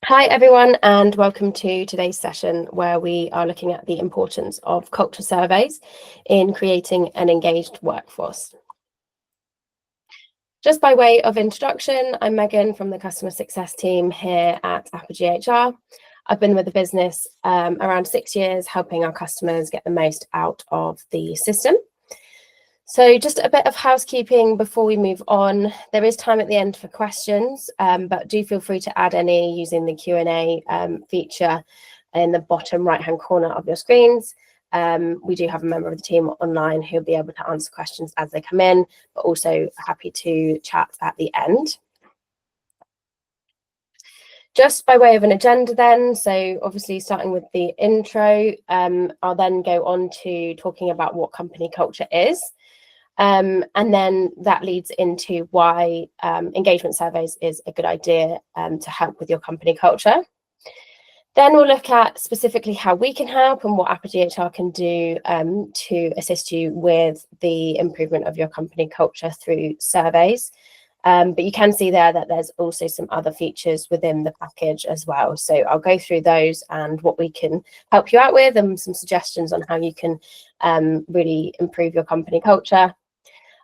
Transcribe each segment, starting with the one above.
Hi everyone, and welcome to today's session where we are looking at the importance of culture surveys in creating an engaged workforce. Just by way of introduction, I'm Megan from the customer success team here at Apogee HR. I've been with the business around 6 years, helping our customers get the most out of the system. So just a bit of housekeeping before we move on. There is time at the end for questions, but do feel free to add any using the Q&A feature in the bottom right-hand corner of your screens. We do have a member of the team online who'll be able to answer questions as they come in, but also happy to chat at the end. Just by way of an agenda then, so obviously starting with the intro, I'll then go on to talking about what company culture is. And then that leads into why engagement surveys is a good idea to help with your company culture. Then we'll look at specifically how we can help and what Apogee HR can do to assist you with the improvement of your company culture through surveys. But you can see there that there's also some other features within the package as well. So I'll go through those and what we can help you out with and some suggestions on how you can really improve your company culture.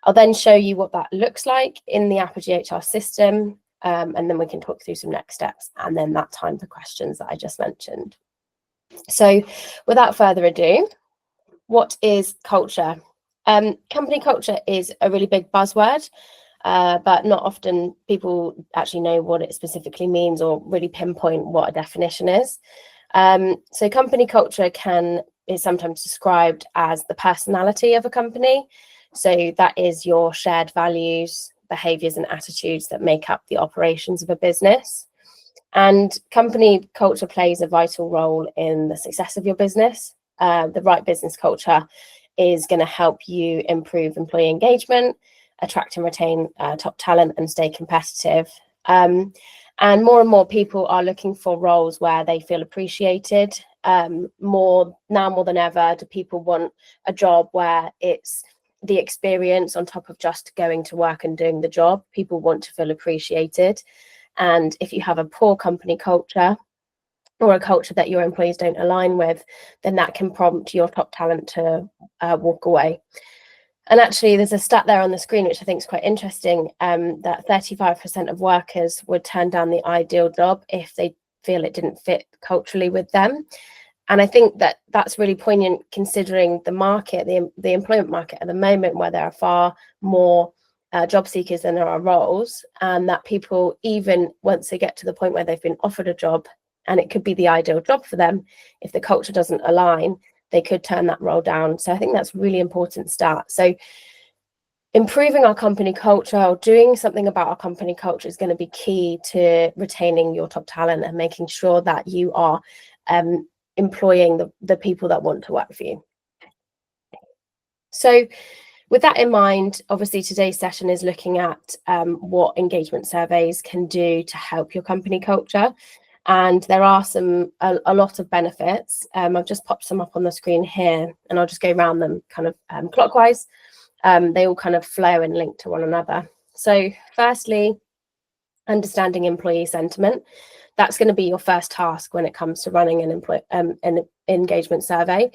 I'll then show you what that looks like in the Apogee HR system, and then we can talk through some next steps and then that time for questions that I just mentioned. So without further ado, what is culture? Company culture is a really big buzzword, but not often people actually know what it specifically means or really pinpoint what a definition is. So company culture is sometimes described as the personality of a company. So that is your shared values, behaviours and attitudes that make up the operations of a business. And company culture plays a vital role in the success of your business. The right business culture is going to help you improve employee engagement, attract and retain top talent and stay competitive. And more people are looking for roles where they feel appreciated. More than ever, do people want a job where it's the experience on top of just going to work and doing the job. People want to feel appreciated. And if you have a poor company culture or a culture that your employees don't align with, then that can prompt your top talent to walk away. And actually, there's a stat there on the screen, which I think is quite interesting, that 35% of workers would turn down the ideal job if they feel it didn't fit culturally with them. And I think that that's really poignant considering the market, the employment market at the moment, where there are far more job seekers than there are roles, and that people, even once they get to the point where they've been offered a job and it could be the ideal job for them, if the culture doesn't align, they could turn that role down. So I think that's a really important stat. So improving our company culture or doing something about our company culture is going to be key to retaining your top talent and making sure that you are employing the people that want to work for you. So with that in mind, obviously today's session is looking at what engagement surveys can do to help your company culture. And there are a lot of benefits. I've just popped some up on the screen here, and I'll just go around them kind of clockwise. They all kind of flow and link to one another. So firstly, understanding employee sentiment. That's going to be your first task when it comes to running an engagement survey,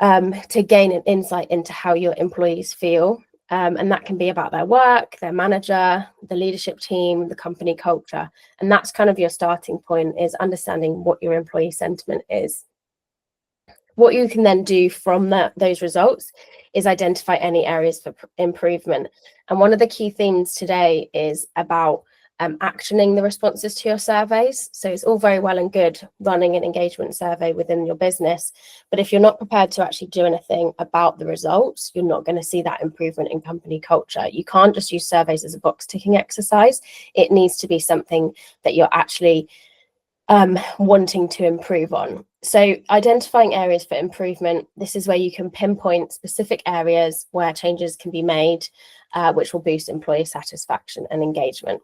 to gain an insight into how your employees feel. And that can be about their work, their manager, the leadership team, the company culture. And that's kind of your starting point, is understanding what your employee sentiment is. What you can then do from those results is identify any areas for improvement. And one of the key themes today is about actioning the responses to your surveys. So it's all very well and good running an engagement survey within your business, but if you're not prepared to actually do anything about the results, you're not going to see that improvement in company culture. You can't just use surveys as a box ticking exercise. It needs to be something that you're actually wanting to improve on. So identifying areas for improvement, this is where you can pinpoint specific areas where changes can be made, which will boost employee satisfaction and engagement.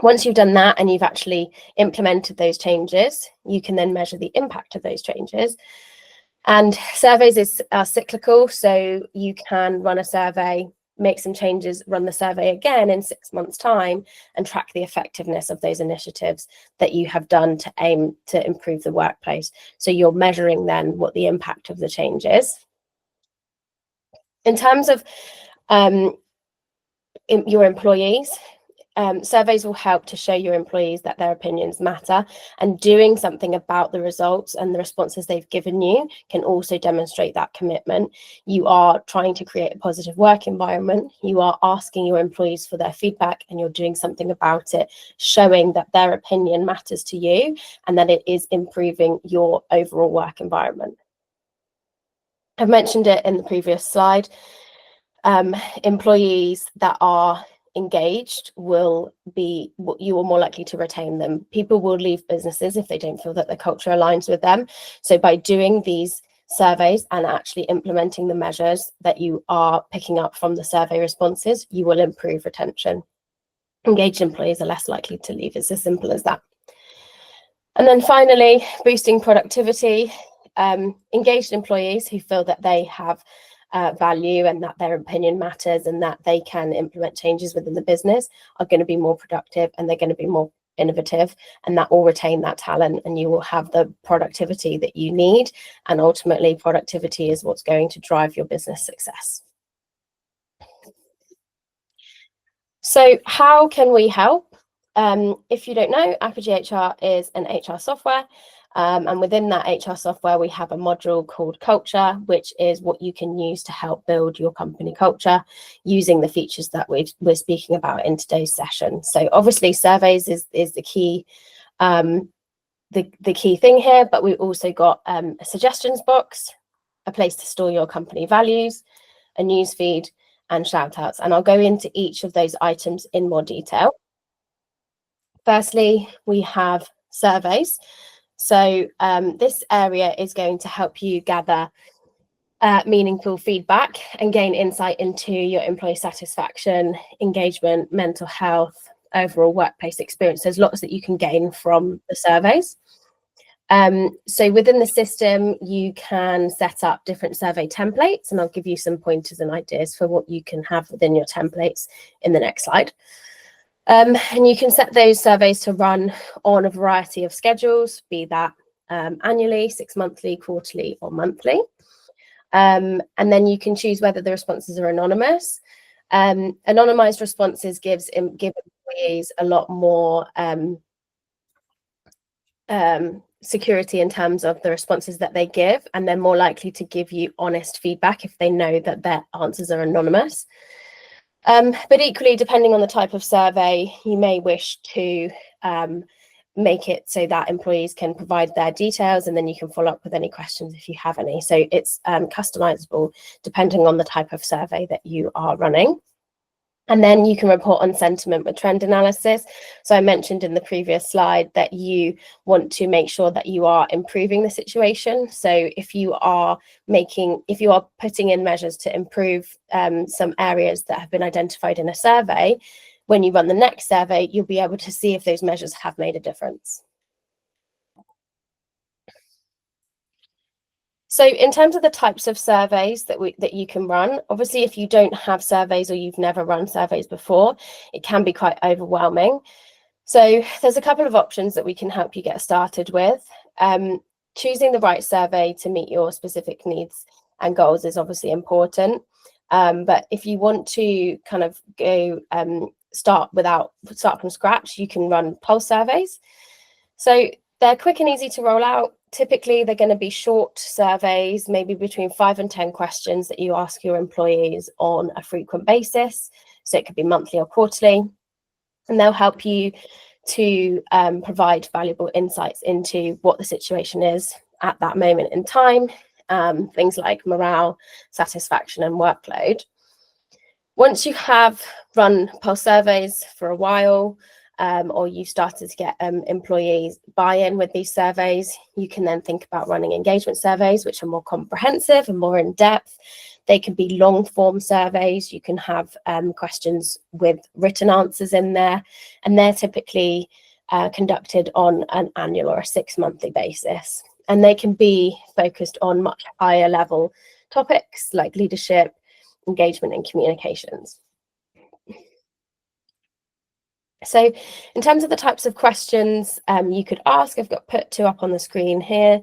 Once you've done that and you've actually implemented those changes, you can then measure the impact of those changes. And surveys are cyclical, so you can run a survey make some changes, run the survey again in 6 months' time, and track the effectiveness of those initiatives that you have done to aim to improve the workplace. So you're measuring then what the impact of the change is. In terms of your employees, surveys will help to show your employees that their opinions matter, and doing something about the results and the responses they've given you can also demonstrate that commitment. You are trying to create a positive work environment. You are asking your employees for their feedback, and you're doing something about it, showing that their opinion matters to you and that it is improving your overall work environment. I've mentioned it in the previous slide. Employees that are engaged you are more likely to retain them. People will leave businesses if they don't feel that the culture aligns with them. So by doing these surveys and actually implementing the measures that you are picking up from the survey responses, you will improve retention. Engaged employees are less likely to leave. It's as simple as that. And then finally, boosting productivity. Engaged employees who feel that they have value and that their opinion matters and that they can implement changes within the business are going to be more productive, and they're going to be more innovative, and that will retain that talent, and you will have the productivity that you need. And ultimately, productivity is what's going to drive your business success. So how can we help? If you don't know, Apogee HR is an HR software. And within that HR software, we have a module called Culture, which is what you can use to help build your company culture using the features that we're speaking about in today's session. So obviously, surveys is the key the key thing here, but we've also got a suggestions box, a place to store your company values, a news feed, and shout outs. And I'll go into each of those items in more detail. Firstly, we have surveys. So this area is going to help you gather meaningful feedback and gain insight into your employee satisfaction, engagement, mental health, overall workplace experience. There's lots that you can gain from the surveys. So within the system, you can set up different survey templates, and I'll give you some pointers and ideas for what you can have within your templates in the next slide. And you can set those surveys to run on a variety of schedules, be that annually, 6 monthly, quarterly, or monthly. And then you can choose whether the responses are anonymous. Anonymized responses give employees a lot more security in terms of the responses that they give, and they're more likely to give you honest feedback if they know that their answers are anonymous. But equally, depending on the type of survey, you may wish to make it so that employees can provide their details, and then you can follow up with any questions if you have any. So it's customizable depending on the type of survey that you are running. And then you can report on sentiment with trend analysis. So I mentioned in the previous slide that you want to make sure that you are improving the situation. So if you are putting in measures to improve some areas that have been identified in a survey, when you run the next survey, you'll be able to see if those measures have made a difference. So in terms of the types of surveys that you can run, obviously, if you don't have surveys or you've never run surveys before, it can be quite overwhelming. So there's a couple of options that we can help you get started with. Choosing the right survey to meet your specific needs and goals is obviously important. But if you want to kind of go start from scratch, you can run pulse surveys. So they're quick and easy to roll out. Typically, they're going to be short surveys, maybe between 5 and 10 questions that you ask your employees on a frequent basis. So it could be monthly or quarterly. And they'll help you to provide valuable insights into what the situation is at that moment in time, things like morale, satisfaction, and workload. Once you have run pulse surveys for a while, or you started to get employees buy-in with these surveys, you can then think about running engagement surveys, which are more comprehensive and more in-depth. They can be long-form surveys. You can have questions with written answers in there, and they're typically conducted on an annual or a 6-monthly basis. And they can be focused on much higher level topics like leadership, engagement and communications. So in terms of the types of questions you could ask, I've got put 2 up on the screen here.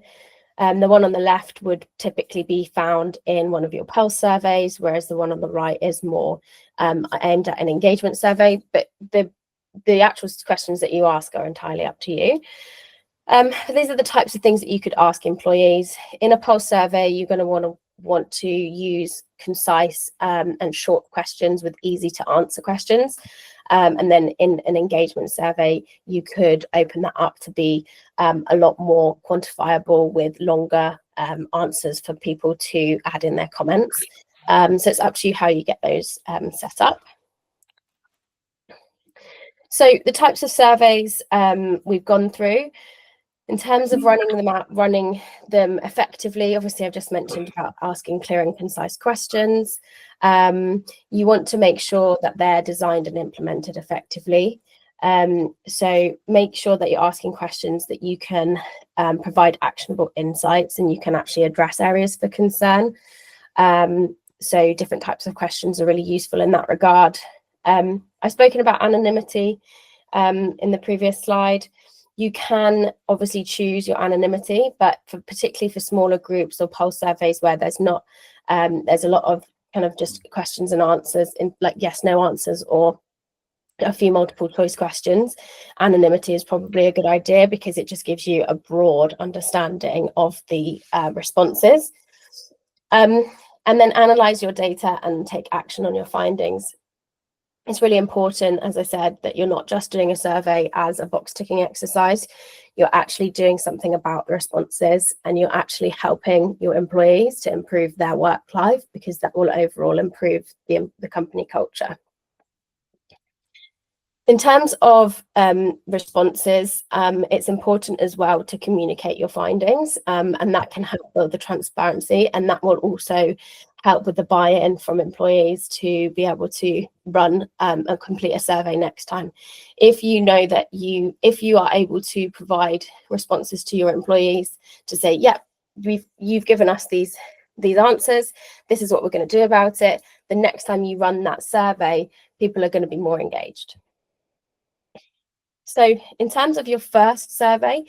The one on the left would typically be found in one of your pulse surveys, whereas the one on the right is more aimed at an engagement survey. But the actual questions that you ask are entirely up to you. These are the types of things that you could ask employees. In a pulse survey, you're going to want to use concise and short questions with easy to answer questions. And then in an engagement survey, you could open that up to be a lot more quantifiable with longer answers for people to add in their comments. So it's up to you how you get those set up. So the types of surveys we've gone through. In terms of running them effectively, obviously I've just mentioned about asking clear and concise questions. You want to make sure that they're designed and implemented effectively. So make sure that you're asking questions that you can provide actionable insights and you can actually address areas for concern. So different types of questions are really useful in that regard. I've spoken about anonymity in the previous slide. You can obviously choose your anonymity, but particularly for smaller groups or pulse surveys where there's not, there's a lot of kind of just questions and answers in like yes, no answers or a few multiple choice questions, anonymity is probably a good idea because it just gives you a broad understanding of the responses. And then analyze your data and take action on your findings. It's really important, as I said, that you're not just doing a survey as a box ticking exercise. You're actually doing something about the responses and you're actually helping your employees to improve their work life because that will overall improve the company culture. In terms of responses, it's important as well to communicate your findings, and that can help build the transparency, and that will also help with the buy-in from employees to be able to run and complete a survey next time. If you know that if you are able to provide responses to your employees to say, yep, you've given us these answers, this is what we're going to do about it, the next time you run that survey, people are going to be more engaged. So in terms of your first survey,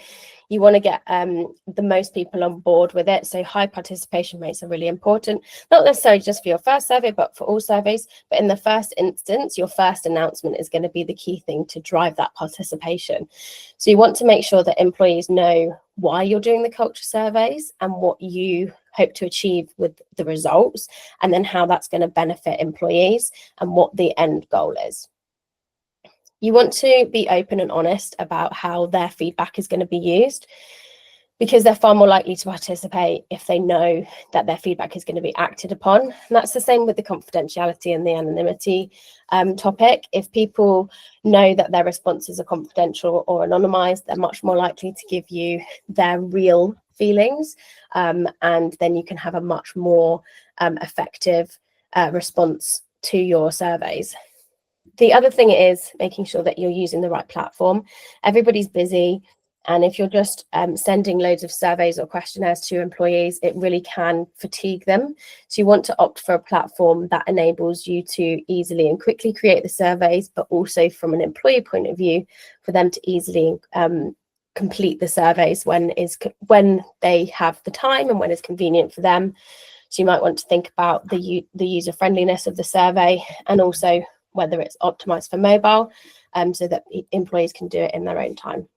you want to get the most people on board with it. So high participation rates are really important, not necessarily just for your first survey, but for all surveys. But in the first instance, your first announcement is going to be the key thing to drive that participation. So you want to make sure that employees know why you're doing the culture surveys and what you hope to achieve with the results, and then how that's going to benefit employees and what the end goal is. You want to be open and honest about how their feedback is going to be used, because they're far more likely to participate if they know that their feedback is going to be acted upon. And that's the same with the confidentiality and the anonymity topic. If people know that their responses are confidential or anonymized, they're much more likely to give you their real feelings, and then you can have a much more effective response to your surveys. The other thing is making sure that you're using the right platform. Everybody's busy, and if you're just sending loads of surveys or questionnaires to employees, it really can fatigue them. So you want to opt for a platform that enables you to easily and quickly create the surveys, but also from an employee point of view, for them to easily complete the surveys when they have the time and when it's convenient for them. So you might want to think about the user friendliness of the survey, and also whether it's optimized for mobile, so that employees can do it in their own time.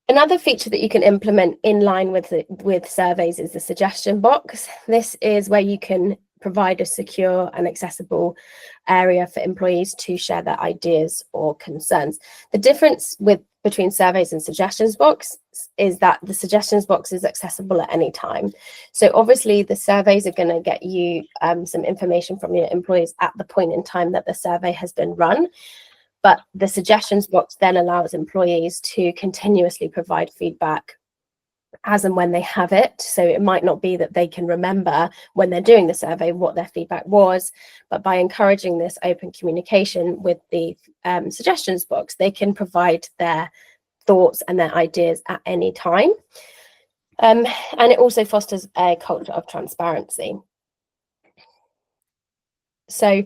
Another feature that you can implement in line with surveys is the suggestion box. This is where you can provide a secure and accessible area for employees to share their ideas or concerns. The difference between surveys and suggestions box is that the suggestions box is accessible at any time. So obviously the surveys are going to get you some information from your employees at the point in time that the survey has been run. But the suggestions box then allows employees to continuously provide feedback as and when they have it. So it might not be that they can remember when they're doing the survey what their feedback was, but by encouraging this open communication with the suggestions box, they can provide their thoughts and their ideas at any time. And it also fosters a culture of transparency. So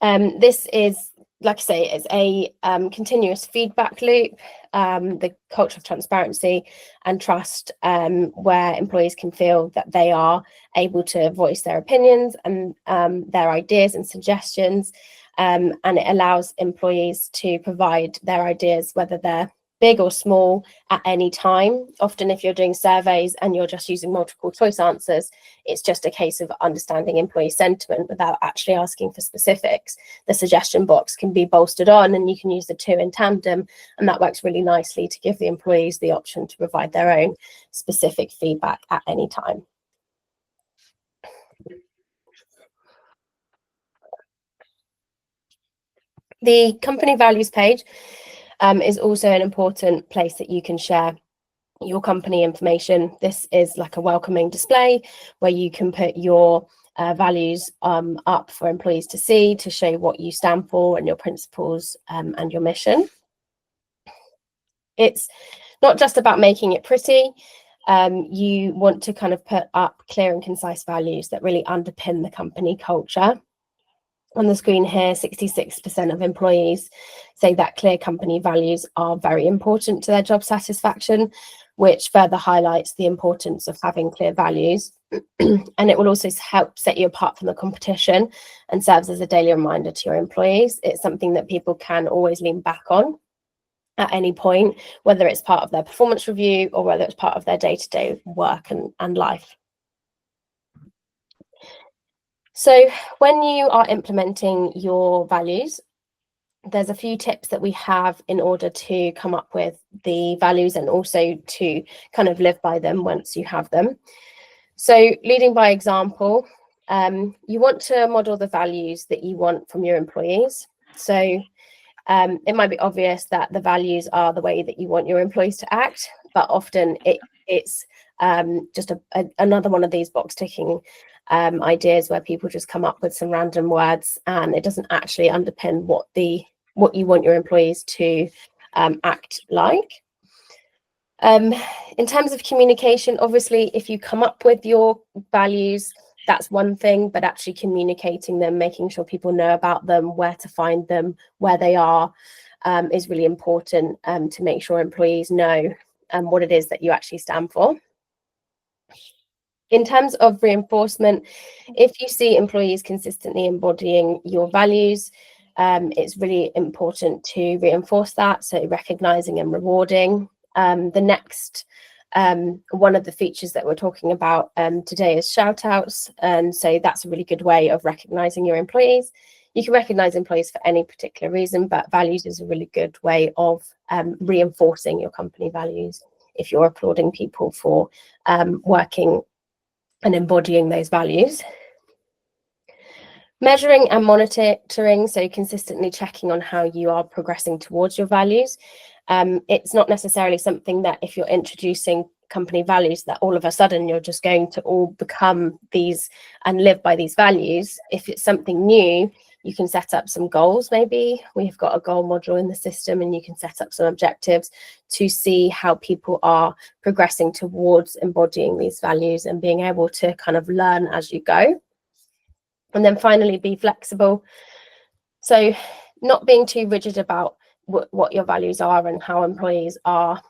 this is, like I say, it's a continuous feedback loop, the culture of transparency and trust, where employees can feel that they are able to voice their opinions and their ideas and suggestions, and it allows employees to provide their ideas, whether they're big or small, at any time. Often if you're doing surveys and you're just using multiple choice answers, it's just a case of understanding employee sentiment without actually asking for specifics. The suggestion box can be bolstered on and you can use the two in tandem, and that works really nicely to give the employees the option to provide their own specific feedback at any time. The company values page is also an important place that you can share your company information. This is like a welcoming display where you can put your values up for employees to see, to show what you stand for and your principles and your mission. It's not just about making it pretty. You want to kind of put up clear and concise values that really underpin the company culture. On the screen here, 66% of employees say that clear company values are very important to their job satisfaction, which further highlights the importance of having clear values. And it will also help set you apart from the competition and serves as a daily reminder to your employees. It's something that people can always lean back on at any point, whether it's part of their performance review or whether it's part of their day-to-day work and life. So when you are implementing your values, there's a few tips that we have in order to come up with the values and also to kind of live by them once you have them. So leading by example, you want to model the values that you want from your employees. So it might be obvious that the values are the way that you want your employees to act, but often it's just another one of these box ticking ideas where people just come up with some random words and it doesn't actually underpin what you want your employees to act like. In terms of communication, obviously, if you come up with your values, that's one thing, but actually communicating them, making sure people know about them, where to find them, where they are, is really important to make sure employees know what it is that you actually stand for. In terms of reinforcement, if you see employees consistently embodying your values, it's really important to reinforce that, so recognizing and rewarding. The next one of the features that we're talking about today is shout outs, and so that's a really good way of recognizing your employees. You can recognize employees for any particular reason, but values is a really good way of reinforcing your company values if you're applauding people for working and embodying those values. Measuring and monitoring, so consistently checking on how you are progressing towards your values. It's not necessarily something that if you're introducing company values that all of a sudden you're just going to all become these and live by these values. If it's something new, you can set up some goals. Maybe we've got a goal module in the system and you can set up some objectives to see how people are progressing towards embodying these values and being able to kind of learn as you go. And then finally, be flexible. So not being too rigid about what your values are and how employees are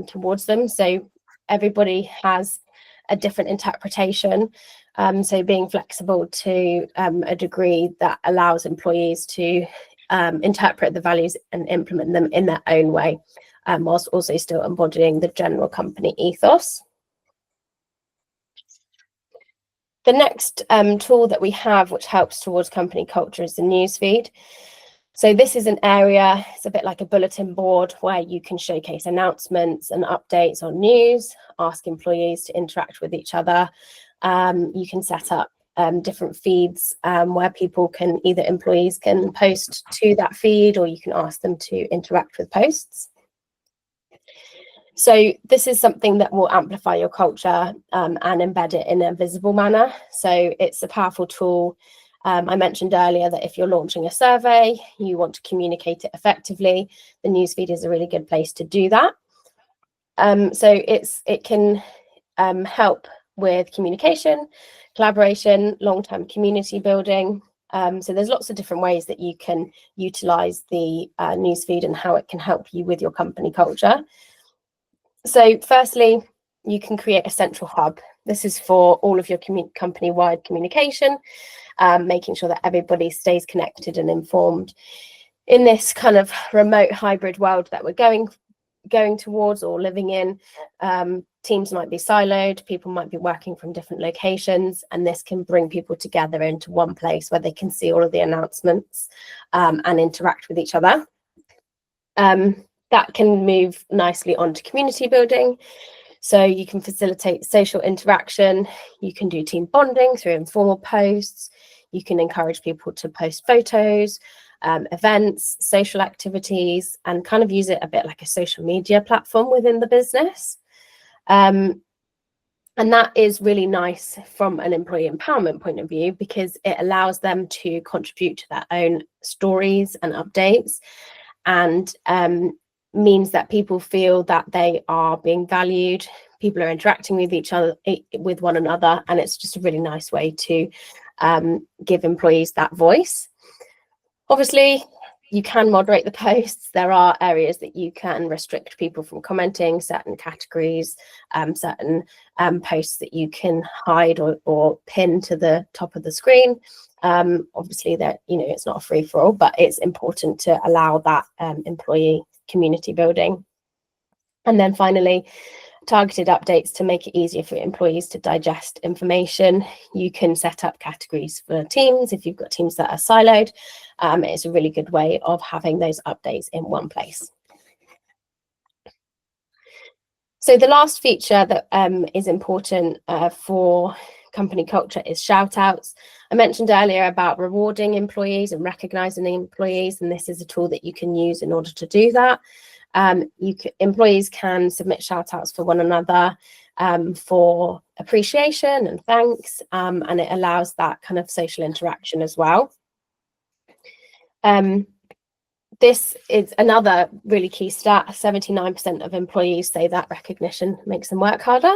towards them. So everybody has a different interpretation. So being flexible to a degree that allows employees to interpret the values and implement them in their own way, whilst also still embodying the general company ethos. The next tool that we have, which helps towards company culture, is the newsfeed. So this is an area, it's a bit like a bulletin board where you can showcase announcements and updates on news, ask employees to interact with each other. You can set up different feeds where people can, either employees can post to that feed or you can ask them to interact with posts. So this is something that will amplify your culture and embed it in a visible manner. So it's a powerful tool. I mentioned earlier that if you're launching a survey, you want to communicate it effectively, the newsfeed is a really good place to do that. So it can help with communication, collaboration, long-term community building. So there's lots of different ways that you can utilize the newsfeed and how it can help you with your company culture. So firstly, you can create a central hub. This is for all of your company-wide communication, making sure that everybody stays connected and informed. In this kind of remote hybrid world that we're going towards or living in, teams might be siloed, people might be working from different locations, and this can bring people together into one place where they can see all of the announcements and interact with each other. That can move nicely onto community building. So you can facilitate social interaction, you can do team bonding through informal posts, you can encourage people to post photos, events, social activities, and kind of use it a bit like a social media platform within the business. And that is really nice from an employee empowerment point of view, because it allows them to contribute to their own stories and updates, and means that people feel that they are being valued, people are interacting with each other, with one another, and it's just a really nice way to give employees that voice. Obviously, you can moderate the posts. There are areas that you can restrict people from commenting, certain categories, certain posts that you can hide or pin to the top of the screen. Obviously, that it's not a free for all, but it's important to allow that employee community building. And then finally, targeted updates to make it easier for employees to digest information. You can set up categories for teams if you've got teams that are siloed. It's a really good way of having those updates in one place. So the last feature that is important for company culture is shout outs. I mentioned earlier about rewarding employees and recognizing the employees, and this is a tool that you can use in order to do that. Employees can submit shout outs for one another for appreciation and thanks, and it allows that kind of social interaction as well. This is another really key stat. 79% of employees say that recognition makes them work harder.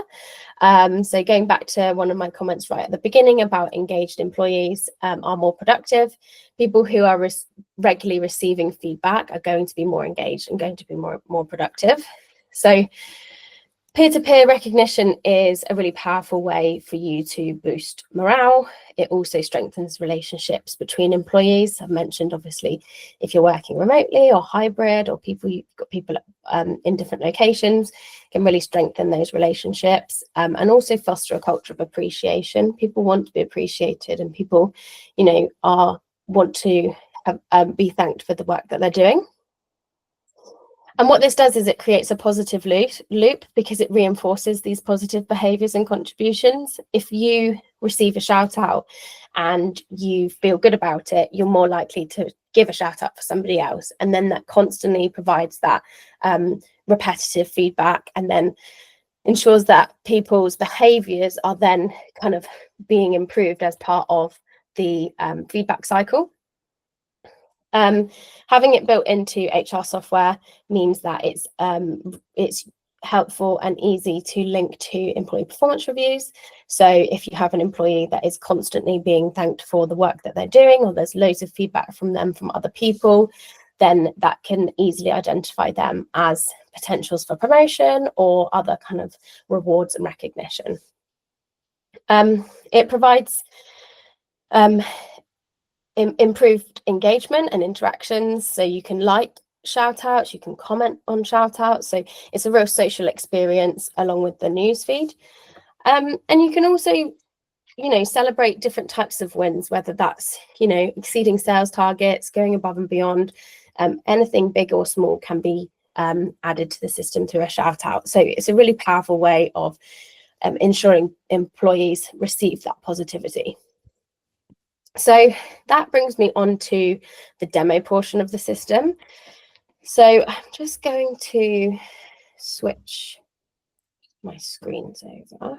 So going back to one of my comments right at the beginning about engaged employees are more productive. People who are regularly receiving feedback are going to be more engaged and going to be more productive. So peer-to-peer recognition is a really powerful way for you to boost morale. It also strengthens relationships between employees. I've mentioned, obviously, if you're working remotely or hybrid, or you've got people in different locations, can really strengthen those relationships, and also foster a culture of appreciation. People want to be appreciated, and people, want to be thanked for the work that they're doing. And what this does is it creates a positive loop because it reinforces these positive behaviours and contributions. If you receive a shout out and you feel good about it, you're more likely to give a shout out for somebody else. And then that constantly provides that repetitive feedback, and then ensures that people's behaviours are then kind of being improved as part of the feedback cycle. Having it built into HR software means that it's helpful and easy to link to employee performance reviews. So if you have an employee that is constantly being thanked for the work that they're doing, or there's loads of feedback from them from other people, then that can easily identify them as potentials for promotion or other kind of rewards and recognition. It provides improved engagement and interactions, so you can like shout outs, you can comment on shout outs, so it's a real social experience along with the newsfeed. And you can also celebrate different types of wins, whether that's exceeding sales targets, going above and beyond. Anything big or small can be added to the system through a shout out. So it's a really powerful way of ensuring employees receive that positivity. So that brings me on to the demo portion of the system. So I'm just going to switch my screens over.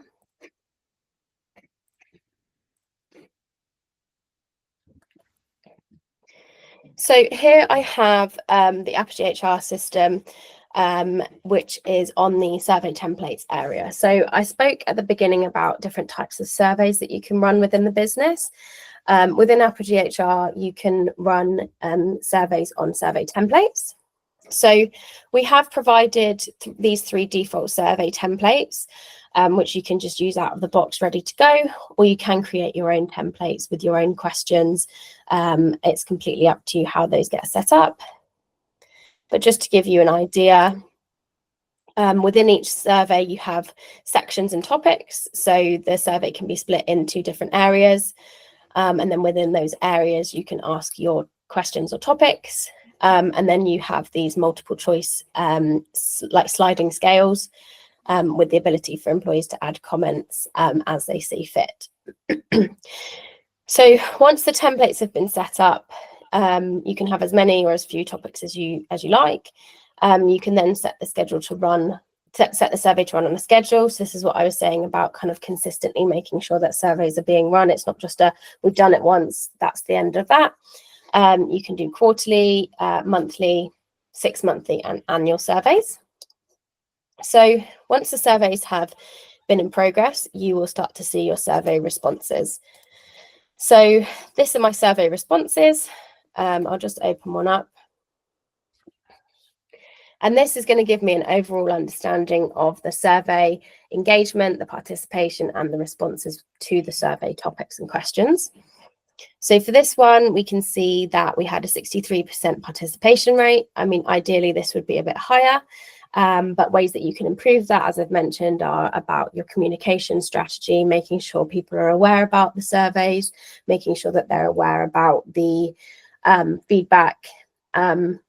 So here I have the Apogee HR system. which is on the survey templates area. So I spoke at the beginning about different types of surveys that you can run within the business. Within Apple GHR, you can run surveys on survey templates. So we have provided these 3 default survey templates, which you can just use out of the box ready to go, or you can create your own templates with your own questions. It's completely up to you how those get set up. But just to give you an idea, within each survey, you have sections and topics. So the survey can be split into different areas. And then within those areas, you can ask your questions or topics. And then you have these multiple choice, like sliding scales, with the ability for employees to add comments as they see fit. So once the templates have been set up, you can have as many or as few topics as you like. You can then set the schedule to run, set the survey to run on a schedule. So this is what I was saying about kind of consistently making sure that surveys are being run. It's not just we've done it once, that's the end of that. You can do quarterly, monthly, 6 monthly and annual surveys. So once the surveys have been in progress, you will start to see your survey responses. So this are my survey responses. I'll just open one up. And this is going to give me an overall understanding of the survey engagement, the participation, and the responses to the survey topics and questions. So for this one, we can see that we had a 63% participation rate. I mean, ideally, this would be a bit higher, but ways that you can improve that, as I've mentioned, are about your communication strategy, making sure people are aware about the surveys, making sure that they're aware about the feedback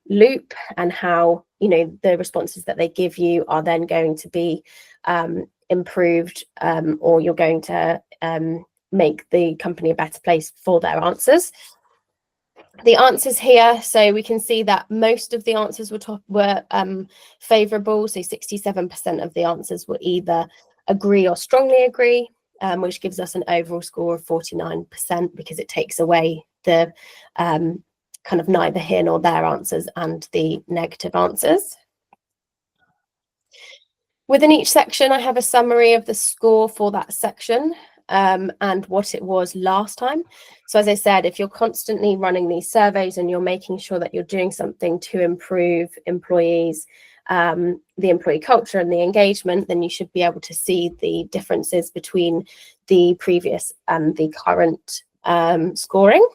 loop and how, you know, the responses that they give you are then going to be improved, or you're going to make the company a better place for their answers. The answers here, so we can see that most of the answers were favourable. So 67% of the answers were either agree or strongly agree, which gives us an overall score of 49%, because it takes away the kind of neither here nor there answers and the negative answers. Within each section, I have a summary of the score for that section and what it was last time. So as I said, if you're constantly running these surveys and you're making sure that you're doing something to improve employees, the employee culture and the engagement, then you should be able to see the differences between the previous and the current scoring.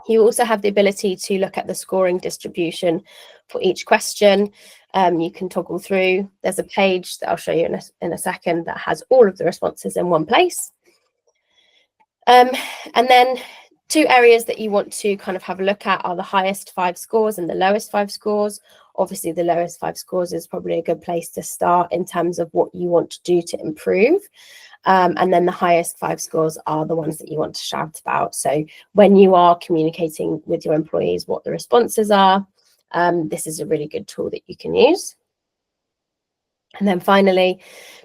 You also have the ability to look at the scoring distribution for each question. You can toggle through. There's a page that I'll show you in a second that has all of the responses in one place. And then 2 areas that you want to kind of have a look at are the highest 5 scores and the lowest 5 scores. Obviously, the lowest 5 scores is probably a good place to start in terms of what you want to do to improve. And then the highest 5 scores are the ones that you want to shout about. So when you are communicating with your employees what the responses are, this is a really good tool that you can use. And then finally,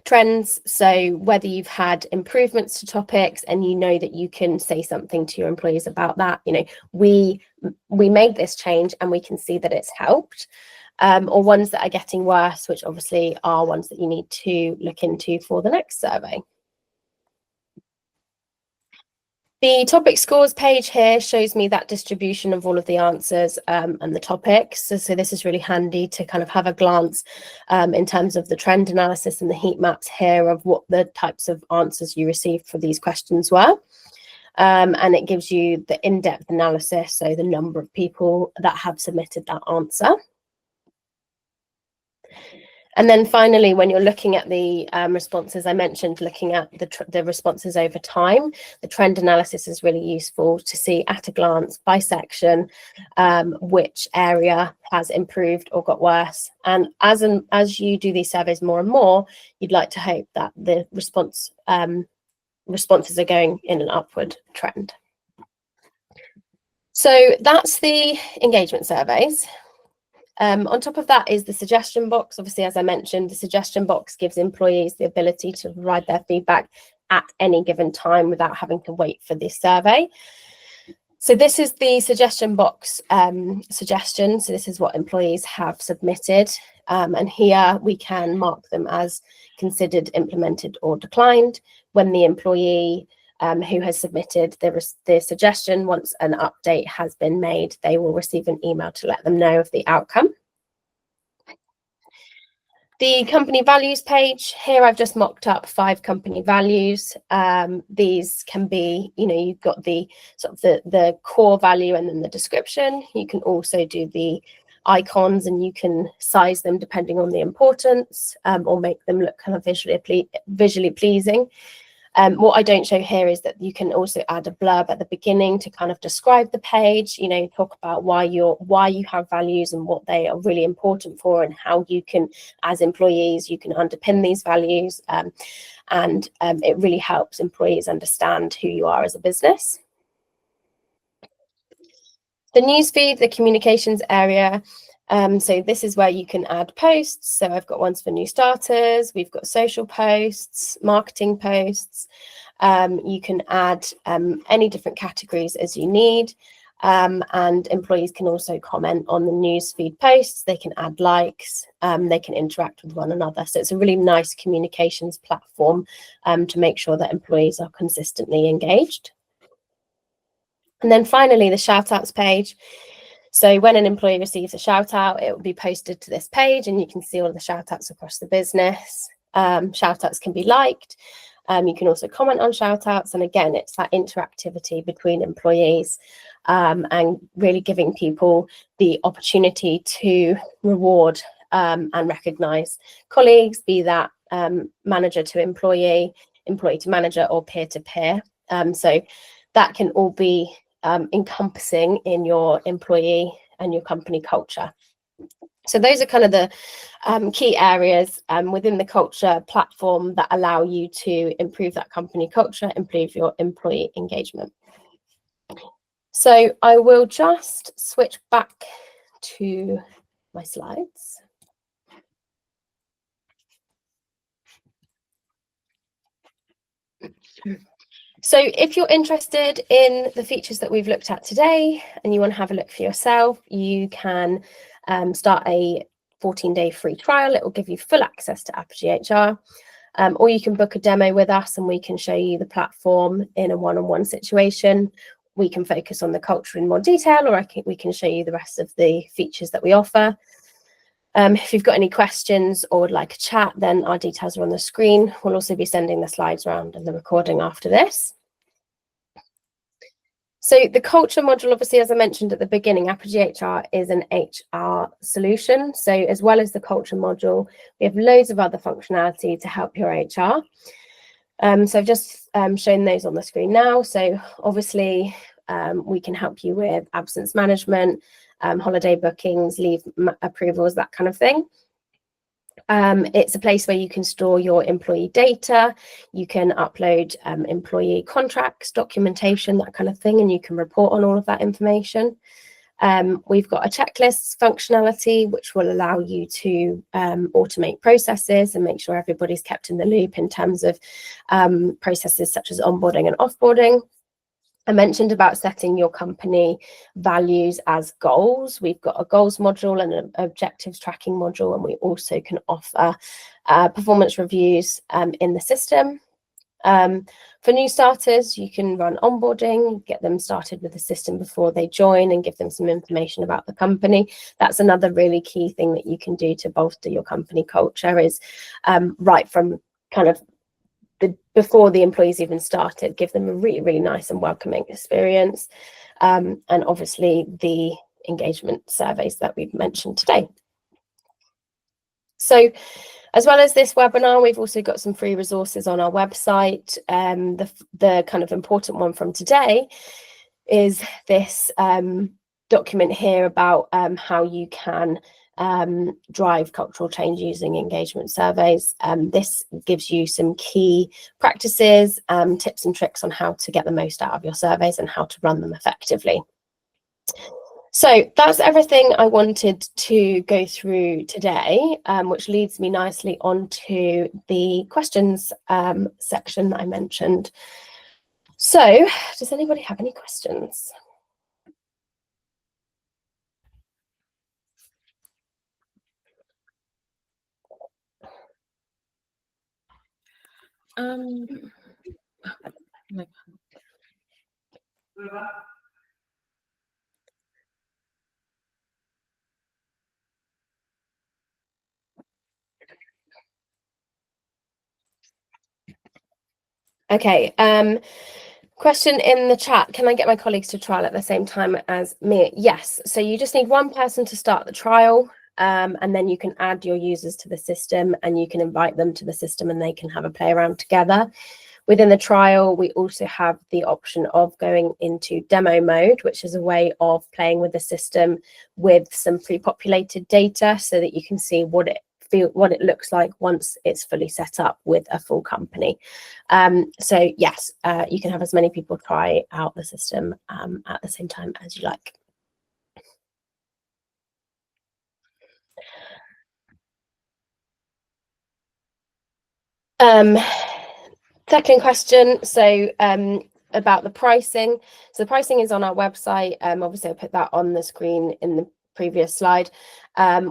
trends. So whether you've had improvements to topics and you know that you can say something to your employees about that, you know, we made this change and we can see that it's helped. Or ones that are getting worse, which obviously are ones that you need to look into for the next survey. The topic scores page here shows me that distribution of all of the answers and the topics. So this is really handy to kind of have a glance in terms of the trend analysis and the heat maps here of what the types of answers you received for these questions were. And it gives you the in-depth analysis, so the number of people that have submitted that answer. And then finally, when you're looking at the responses, I mentioned looking at the responses over time. The trend analysis is really useful to see at a glance by section which area has improved or got worse. And as you do these surveys more and more, you'd like to hope that the responses are going in an upward trend. So that's the engagement surveys. On top of that is the suggestion box. Obviously, as I mentioned, the suggestion box gives employees the ability to provide their feedback at any given time without having to wait for this survey. So this is the suggestion box suggestion. So this is what employees have submitted. And here we can mark them as considered, implemented, or declined. When the employee who has submitted the suggestion, once an update has been made, they will receive an email to let them know of the outcome. The company values page, here I've just mocked up 5 company values. These can be, you've got the sort of the core value and then the description. You can also do the icons and you can size them depending on the importance, or make them look kind of visually pleasing. What I don't show here is that you can also add a blurb at the beginning to kind of describe the page, talk about why you have values and what they are really important for, and how you can, as employees, you can underpin these values. And it really helps employees understand who you are as a business. The newsfeed, the communications area. So this is where you can add posts. So I've got ones for new starters. We've got social posts, marketing posts. You can add any different categories as you need. And employees can also comment on the newsfeed posts. They can add likes. They can interact with one another. So it's a really nice communications platform to make sure that employees are consistently engaged. And then finally, the shout outs page. So when an employee receives a shout out, it will be posted to this page and you can see all of the shout outs across the business. Shout outs can be liked. You can also comment on shout outs. And again, it's that interactivity between employees and really giving people the opportunity to reward and recognise colleagues, be that manager to employee, employee to manager, or peer to peer. So that can all be encompassing in your employee and your company culture. So those are kind of the key areas within the culture platform that allow you to improve that company culture, improve your employee engagement. So I will just switch back to my slides. So if you're interested in the features that we've looked at today and you want to have a look for yourself, you can start a 14-day free trial. It will give you full access to Apogee HR, or you can book a demo with us and we can show you the platform in a one-on-one situation. We can focus on the culture in more detail, or we can show you the rest of the features that we offer. If you've got any questions or would like a chat, then our details are on the screen. We'll also be sending the slides around and the recording after this. So the culture module, obviously, as I mentioned at the beginning, Apogee HR is an HR solution. So as well as the culture module, we have loads of other functionality to help your HR. So I've just shown those on the screen now. So obviously, we can help you with absence management, holiday bookings, leave approvals, that kind of thing. It's a place where you can store your employee data, you can upload employee contracts, documentation, that kind of thing, and you can report on all of that information. We've got a checklists functionality, which will allow you to automate processes and make sure everybody's kept in the loop in terms of processes such as onboarding and offboarding. I mentioned about setting your company values as goals. We've got a goals module and an objectives tracking module, and we also can offer performance reviews in the system. For new starters, you can run onboarding, get them started with the system before they join and give them some information about the company. That's another really key thing that you can do to bolster your company culture, is right from kind of before the employees even started, give them a really, really nice and welcoming experience. And obviously the engagement surveys that we've mentioned today. So as well as this webinar, we've also got some free resources on our website. The kind of important one from today is this document here about how you can drive cultural change using engagement surveys. This gives you some key practices, tips and tricks on how to get the most out of your surveys and how to run them effectively. So that's everything I wanted to go through today, which leads me nicely onto the questions section that I mentioned. So does anybody have any questions? Like, Okay. Question in the chat, can I get my colleagues to trial at the same time as me? Yes. So you just need one person to start the trial, and then you can add your users to the system and you can invite them to the system and they can have a play around together. Within the trial, we also have the option of going into demo mode, which is a way of playing with the system with some pre-populated data so that you can see what it looks like once it's fully set up with a full company. So yes, you can have as many people try out the system at the same time as you like. Second question, so about the pricing. So the pricing is on our website. Obviously, I put that on the screen in the previous slide.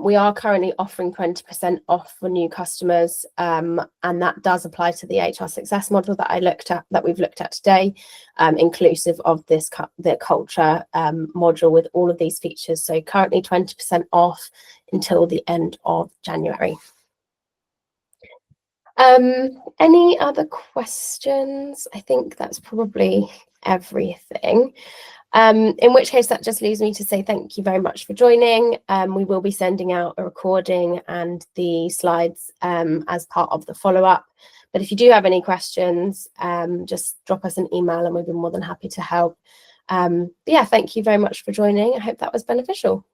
We are currently offering 20% off for new customers, and that does apply to the HR success model that we've looked at today, inclusive of the culture module with all of these features. So currently 20% off until the end of January. Any other questions? I think that's probably everything. In which case that just leaves me to say thank you very much for joining. We will be sending out a recording and the slides as part of the follow-up. But if you do have any questions, just drop us an email and we'll be more than happy to help. But yeah, thank you very much for joining. I hope that was beneficial.